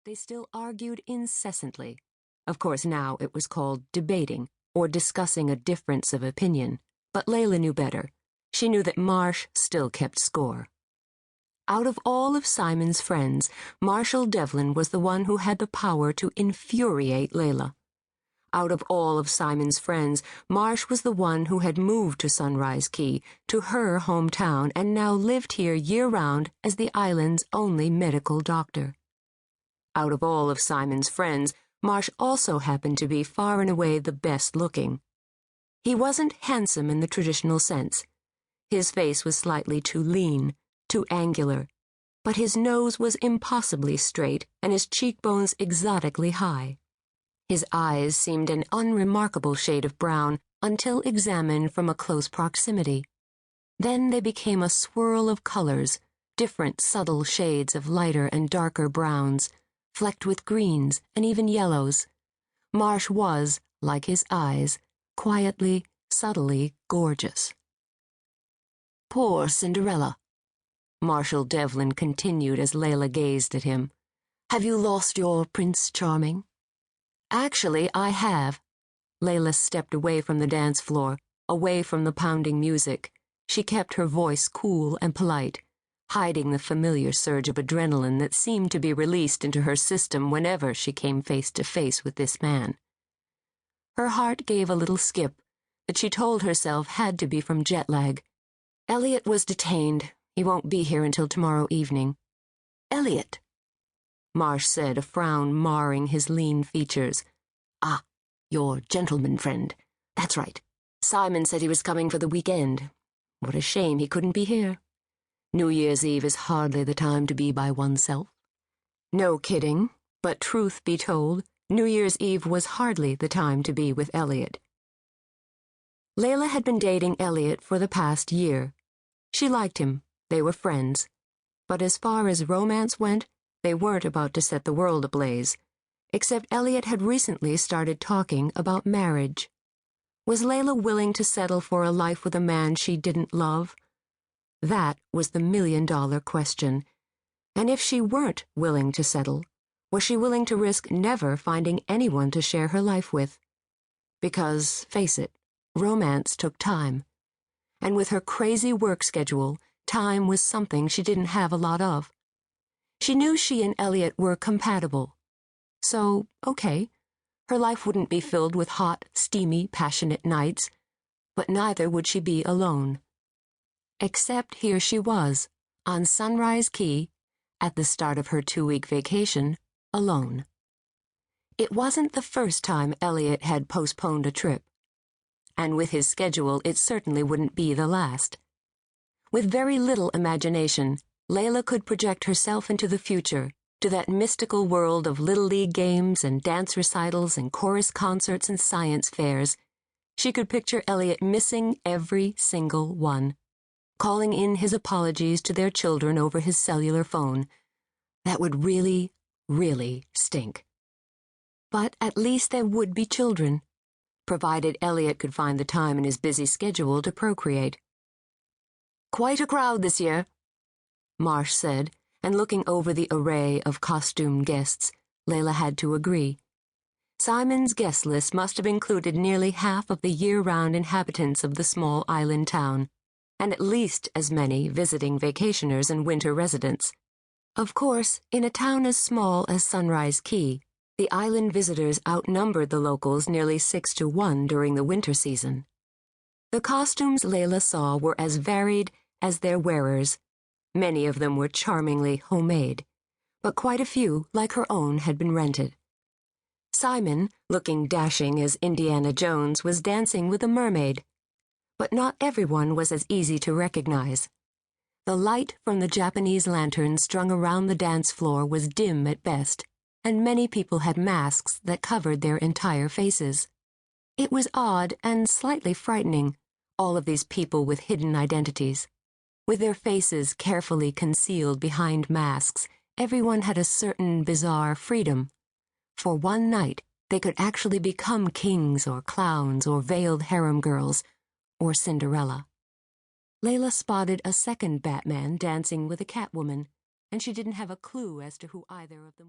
They still argued incessantly. Of course, now it was called debating, or discussing a difference of opinion, but Leila knew better. She knew that Marsh still kept score. Out of all of Simon's friends, Marshal Devlin was the one who had the power to infuriate Leila. Out of all of Simon's friends, Marsh was the one who had moved to Sunrise Key, to her hometown, and now lived here year-round as the island's only medical doctor. Out of all of Simon's friends, Marsh also happened to be far and away the best-looking. He wasn't handsome in the traditional sense. His face was slightly too lean, too angular, but his nose was impossibly straight and his cheekbones exotically high. His eyes seemed an unremarkable shade of brown until examined from a close proximity. Then they became a swirl of colors, different subtle shades of lighter and darker browns, flecked with greens and even yellows. Marsh was, like his eyes, quietly, subtly gorgeous. "Poor Cinderella," Marshal Devlin continued as Leila gazed at him. "Have you lost your Prince Charming?" "Actually, I have." Leila stepped away from the dance floor, away from the pounding music. She kept her voice cool and polite, hiding the familiar surge of adrenaline that seemed to be released into her system whenever she came face to face with this man. Her heart gave a little skip that she told herself had to be from jet lag. "Elliot was detained. He won't be here until tomorrow evening." "Elliot?" Marsh said, a frown marring his lean features. "Ah, your gentleman friend. That's right. Simon said he was coming for the weekend. What a shame he couldn't be here. New Year's Eve is hardly the time to be by oneself." No kidding, but truth be told, New Year's Eve was hardly the time to be with Elliot. Leila had been dating Elliot for the past year. She liked him. They were friends. But as far as romance went, they weren't about to set the world ablaze, except Elliot had recently started talking about marriage. Was Leila willing to settle for a life with a man she didn't love? That was the million-dollar question. And if she weren't willing to settle, was she willing to risk never finding anyone to share her life with? Because, face it, romance took time. And with her crazy work schedule, time was something she didn't have a lot of. She knew she and Elliot were compatible. So, okay, her life wouldn't be filled with hot, steamy, passionate nights, but neither would she be alone. Except here she was, on Sunrise Key, at the start of her 2-week vacation, alone. It wasn't the first time Elliot had postponed a trip. And with his schedule, it certainly wouldn't be the last. With very little imagination, Leila could project herself into the future, to that mystical world of Little League games and dance recitals and chorus concerts and science fairs. She could picture Elliot missing every single one, calling in his apologies to their children over his cellular phone. That would really, really stink. But at least there would be children, provided Elliot could find the time in his busy schedule to procreate. "Quite a crowd this year," Marsh said, and looking over the array of costumed guests, Leila had to agree. Simon's guest list must have included nearly half of the year-round inhabitants of the small island town, and at least as many visiting vacationers and winter residents. Of course, in a town as small as Sunrise Key, the island visitors outnumbered the locals nearly 6-to-1 during the winter season. The costumes Leila saw were as varied as their wearers. Many of them were charmingly homemade, but quite a few, like her own, had been rented. Simon, looking dashing as Indiana Jones, was dancing with a mermaid. But not everyone was as easy to recognize. The light from the Japanese lanterns strung around the dance floor was dim at best, and many people had masks that covered their entire faces. It was odd and slightly frightening, all of these people with hidden identities. With their faces carefully concealed behind masks, everyone had a certain bizarre freedom. For one night, they could actually become kings or clowns or veiled harem girls, or Cinderella. Leila spotted a second Batman dancing with a Catwoman, and she didn't have a clue as to who either of them were.